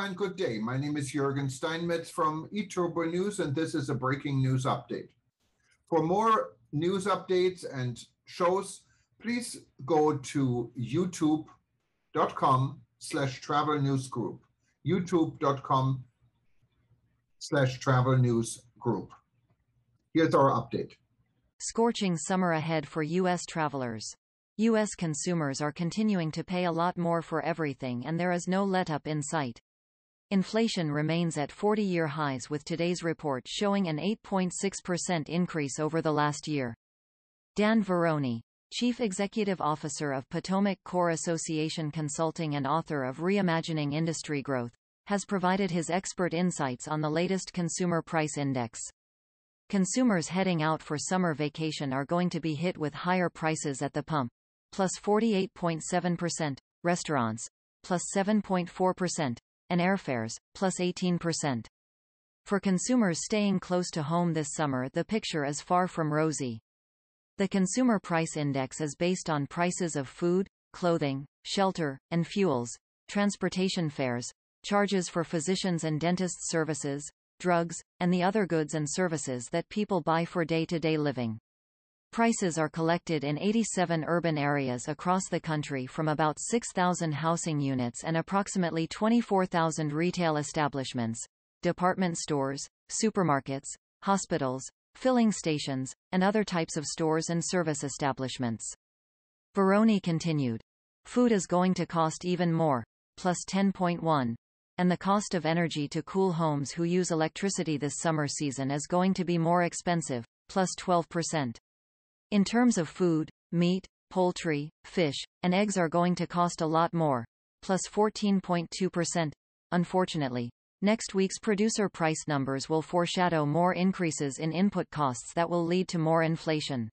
Aloha and good day. My name is Jürgen Steinmetz from eTurboNews, and this is a breaking news update. For more news updates and shows, please go to youtube.com/travel news group. youtube.com/travel news group. Here's our update. Scorching summer ahead for U.S. travelers. U.S. consumers are continuing to pay a lot more for everything, and there is no let-up in sight. Inflation remains at 40-year highs, with today's report showing an 8.6% increase over the last year. Dan Veroni, Chief Executive Officer of Potomac Core Association Consulting and author of Reimagining Industry Growth, has provided his expert insights on the latest Consumer Price Index. Consumers heading out for summer vacation are going to be hit with higher prices at the pump, plus 48.7%, restaurants, plus 7.4%, and airfares, plus 18%. For consumers staying close to home this summer, the picture is far from rosy. The Consumer Price Index is based on prices of food, clothing, shelter, and fuels, transportation fares, charges for physicians and dentists' services, drugs, and the other goods and services that people buy for day-to-day living. Prices are collected in 87 urban areas across the country from about 6,000 housing units and approximately 24,000 retail establishments, department stores, supermarkets, hospitals, filling stations, and other types of stores and service establishments. Veroni continued. Food is going to cost even more, plus 10.1%, and the cost of energy to cool homes who use electricity this summer season is going to be more expensive, plus 12%. In terms of food, meat, poultry, fish, and eggs are going to cost a lot more, plus 14.2%. Unfortunately, next week's producer price numbers will foreshadow more increases in input costs that will lead to more inflation.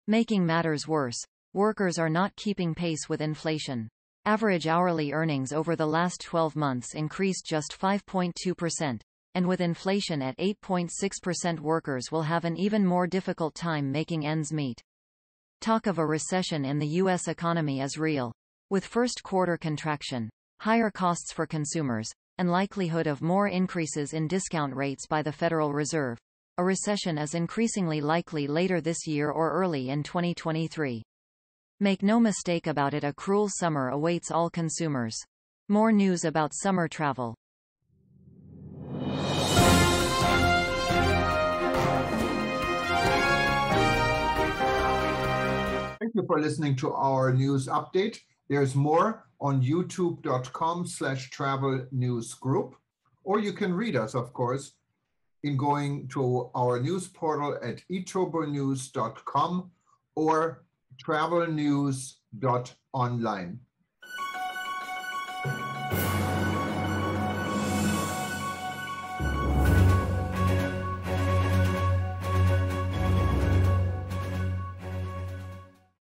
Making matters worse, workers are not keeping pace with inflation. Average hourly earnings over the last 12 months increased just 5.2%. And with inflation at 8.6%, workers will have an even more difficult time making ends meet. Talk of a recession in the U.S. economy is real. With first-quarter contraction, higher costs for consumers, and likelihood of more increases in discount rates by the Federal Reserve, a recession is increasingly likely later this year or early in 2023. Make no mistake about it, a cruel summer awaits all consumers. More news about summer travel. Thank you for listening to our news update. There's more on youtube.com/travel news group, or you can read us, of course, in going to our news portal at eTurboNews.com or travelnews.online.